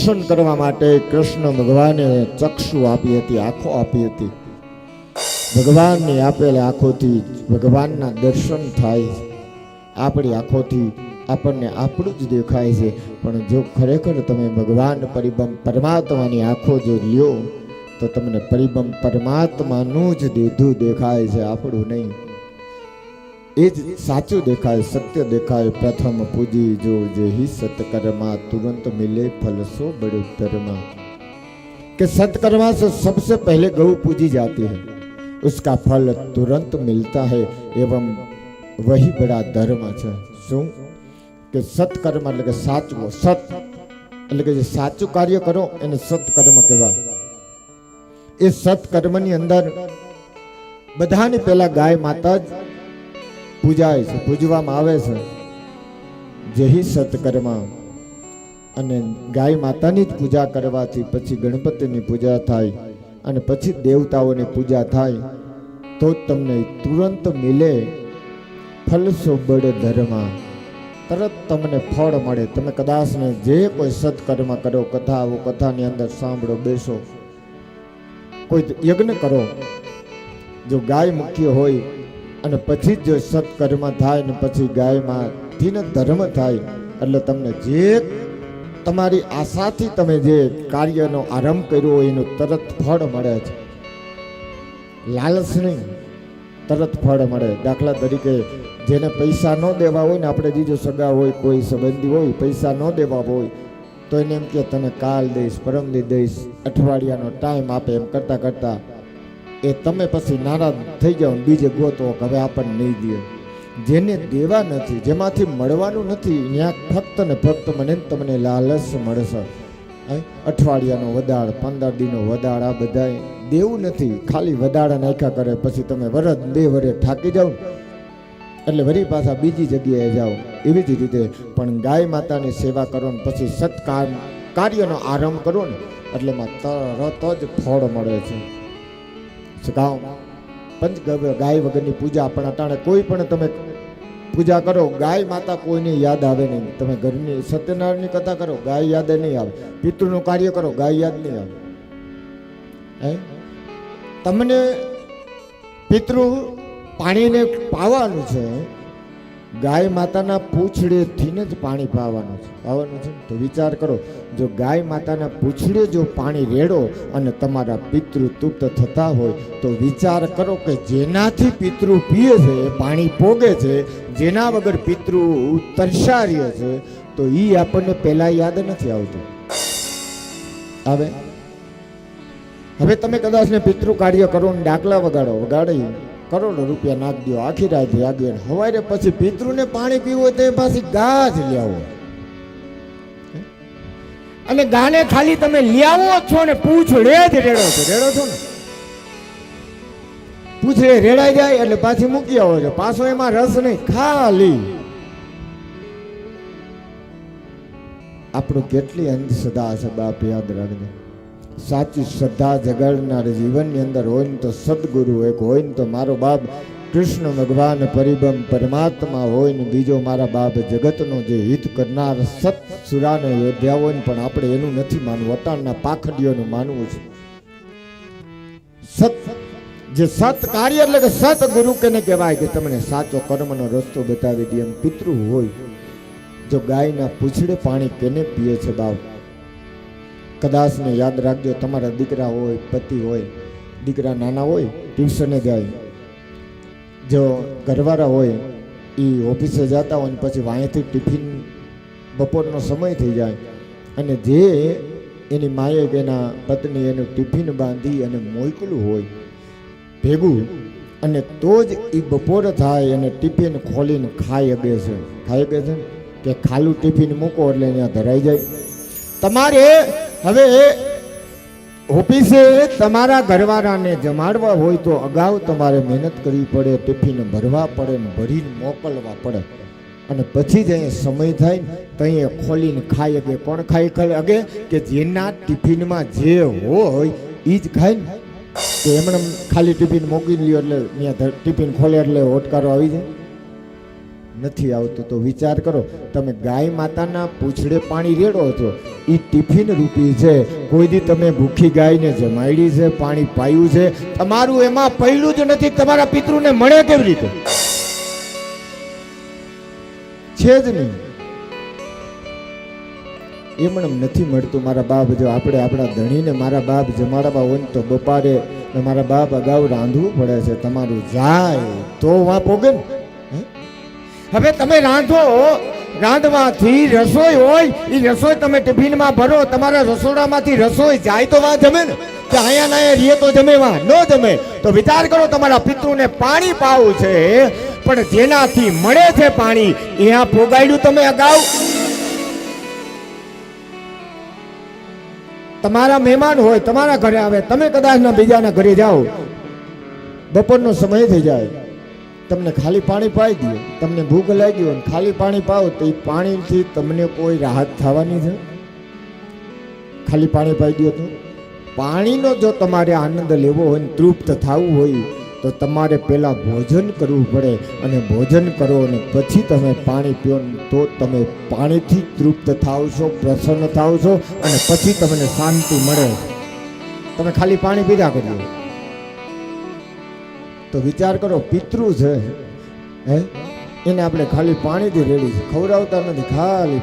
દર્શન કરવા માટે કૃષ્ણ ભગવાને ચક્ષુ આપી હતી, આંખો આપી હતી. ભગવાનની આપેલી આંખોથી ભગવાનના દર્શન થાય. આપણી આંખોથી આપણને આપણું જ દેખાય છે, પણ જો ખરેખર તમે ભગવાન પરિબંધ પરમાત્માની આંખો જો લ્યો તો તમને પરિબંધ પરમાત્માનું જ દીધું દેખાય છે, આપણું નહીં. એ જ સાચું દેખાય, સત્ય દેખાય. પ્રથમ પૂજી જો જેહી सत्कर्मा तुरंत मिले फल सो बड़े धर्मा. कि सत्कर्मा से सबसे पहले गौ पूजी जाती है, उसका फल तुरंत मिलता है, एवं वही बड़ा धर्म है. શું કે સત્કર્મ એટલે કે સાચું, સત એટલે કે જે સાચું કાર્ય કરો એને સત્કર્મ કહેવાય. એ સત્કર્મની અંદર બધાની પહેલા ગાય માતા જ પૂજાય છે, પૂજવામાં આવે છે. જેહી સત્કર્મા, અને ગાય માતાની જ પૂજા કરવાથી પછી ગણપતિની પૂજા થાય અને પછી દેવતાઓની પૂજા થાય તો તમને તુરંત મિલે ફલ સો બડ ધર્મા. તરત તમને ફળ મળે. તમે કદાચ ને જે કોઈ સત્કર્મ કરો, કથાની અંદર સાંભળો, બેસો, કોઈ યજ્ઞ કરો, જો ગાય મુખ્ય હોય અને પછી જો સત્કર્મ થાય ને પછી ગાયમાંથી ને ધર્મ થાય એટલે તમને જે તમારી આશાથી તમે જે કાર્યનો આરંભ કર્યો હોય એનું તરત ફળ મળે છે. લાલચ નહીં, તરત ફળ મળે. દાખલા તરીકે જેને પૈસા ન દેવા હોય ને, આપણે બીજો સગા હોય, કોઈ સંબંધી હોય, પૈસા ન દેવા હોય તો એને એમ કે તને કાલ દઈશ, પરમદી દઈશ, અઠવાડિયાનો ટાઈમ આપે. એમ કરતા કરતા એ તમે પછી નારાજ થઈ જાઓ ને બીજે ગોતો કે હવે આપણને નહીં દે. જેને દેવા નથી, જેમાંથી મળવાનું નથી, ત્યાં ફક્ત ને ફક્ત મને તમને લાલચ મળશે. અઠવાડિયાનો વદાળ, 15 દીનો વદાળ, આ બધા દેવું નથી, ખાલી વદાળ નાખ્યા કરે. પછી તમે વરદ 2 વરે થાકી જાઓ એટલે વરી પાછા બીજી જગ્યાએ જાઓ. એવી જ રીતે પણ ગાય માતાની સેવા કરો ને પછી સત્કાર કાર્યનો આરંભ કરો ને એટલે એમાં તરત જ ફળ મળે છે. ગાય વગરની પૂજા પણ અટાણે કોઈ પણ તમે પૂજા કરો, ગાય માતા કોઈને યાદ આવે નહીં. તમે ઘરની સત્યનારાયણની કથા કરો, ગાય યાદ નહીં આવે. પિતૃનું કાર્ય કરો, ગાય યાદ નહીં આવે. તમને પિતૃ પાણીને પાવાનું છે, ગાય માતાના પૂંછડેથી જ પાણી પાવાનું છે. તો વિચાર કરો, જો ગાય માતાના પૂંછડે જો પાણી રેડો અને તમારા પિતૃ તૃપ્ત થતા હોય તો વિચાર કરો કે જેનાથી પિતૃ પીએ છે એ પાણી પોગે છે, જેના વગર પિતૃ તરસારીએ છે, તો એ આપણને પહેલા યાદ નથી આવતું. હવે તમે કદાચ ને પિતૃ કાર્ય કરો ને ડાકલા વગાડી કરોડો રૂપિયા નાખી દો, આખી રાત જાગ્યો, સવારે પછી પિતૃને પાણી પીવું હોય તો એ પાછી ગા જ લ્યાવો. અને ગાને ખાલી તમે લ્યાવો છો ને પૂંછડે જ રેડો છો ને, પૂંછડે રેડાઈ જાય એટલે પાછી મૂકી આવો છો. પાછો એમાં રસ નહીં, ખાલી. આપણું કેટલી અંધશ્રદ્ધા છે બાપ, યાદ રાખજો. સાચી શ્રદ્ધા જગાડનાર જીવનની અંદર હોય ને તો સદગુરુ એક હોય ને તો મારો બાપ કૃષ્ણ ભગવાન પરિબંધ પરમાત્મા હોય ને બીજો મારા બાપ જગતનો જે હિત કરનાર સત સુરાને યોધ્યા હોય ને, પણ આપણે એનું નથી માનવું, અટાણના પાખંડીઓનું માનવું છે. સત જે સત કાર્ય એટલે કે સતગુરુ કેને કહેવાય કે તમને સાચો કર્મનો રસ્તો બતાવી દે. એમ પિતૃ હોય, જો ગાયના પૂંછડે પાણી કેને પીએ છે બાપ, કદાચ ને યાદ રાખજો. તમારા દીકરા હોય, પતિ હોય, દીકરા નાના હોય, ટ્યુશને જાય, જો ઘરવાળા હોય એ ઓફિસે જતા હોય ને પછી વાંયથી ટિફિન બપોરનો સમય થઈ જાય અને જે એની માએ એના પત્ની એનું ટિફિન બાંધી અને મોકલું હોય ભેગું, અને તો જ એ બપોર થાય અને ટિફિન ખોલીને ખાઈ શકે છે કે ખાલું ટિફિન મૂકો એટલે અહીંયા ધરાઈ જાય. તમારે હવે ઓફિસે તમારા ઘરવાળાને જમાડવા હોય તો અગાઉ તમારે મહેનત કરવી પડે, ટિફિન ભરવા પડે ને ભરીને મોકલવા પડે, અને પછી જ અહીંયા સમય થાય ને તો અહીંયા ખોલીને ખાઈ શકે. કોણ ખાઈ શકે કે જેના ટિફિનમાં જે હોય એ જ ખાય ને. તો એમણે ખાલી ટિફિન મોકલી લ્યો એટલે ત્યાં ટિફિન ખોલે એટલે ઓટકારો આવી જાય. નથી આવતું. તો વિચાર કરો, તમે ગાય માતાના પૂંછડે પાણી રેડો છો, એ ટિફિન રૂપી છે. કોઈ દી તમે ભૂખી ગાયને જમાડી છે, પાણી પાયું છે? તમારું એમાં પહેલું જ નથી. તમારા પિતૃને મળે કેવી રીતે? છે જ નહીં. એમણે નથી મળતું. મારા બાપ, જો આપણે આપણા ધણીને મારા બાપ જમાડવા હોય તો બપારે મારા બાપ અગાઉ રાંધવું પડે છે. તમારું જાય તો વાં પોગે ને. હવે તમે રાંધો, રાંધવાથી રસોઈ હોય, એ રસોઈ તમે ટિફિનમાં ભરો, તમારા રસોડામાંથી રસોઈ જાય તો વાં જમે ને. કે અહીંયા ના રીએ તો જમે, વાં ન જમે. તો વિચાર કરો, તમારા પિતૃને પાણી પાવું છે, પણ જેનાથી મળે છે પાણી ત્યાં પોગાડ્યું તમે અગાઉ. તમારા મહેમાન હોય, તમારા ઘરે આવે, તમે કદાચ ના બીજાના ઘરે જાઓ, બપોરનો સમય થઈ જાય, તમને ખાલી પાણી પાઈ દે, તમને ભૂખ લાગી હોય ખાલી પાણી પાવો, તો એ પાણીથી તમને કોઈ રાહત થવાની છે? ખાલી પાણી પાઈ દો તો? પાણીનો જો તમારે આનંદ લેવો હોય, તૃપ્ત થવું હોય, તો તમારે પહેલાં ભોજન કરવું પડે. અને ભોજન કરો અને પછી તમે પાણી પીઓ, તો તમે પાણીથી તૃપ્ત થાવ છો, પ્રસન્ન થાવ છો, અને પછી તમને શાંતિ મળે. તમે ખાલી પાણી પીધા કરજો. તો વિચાર કરો, પિતૃ છે, હે, એને આપણે ખાલી પાણીથી રેડી છે, ખવડાવતા નથી, ખાલી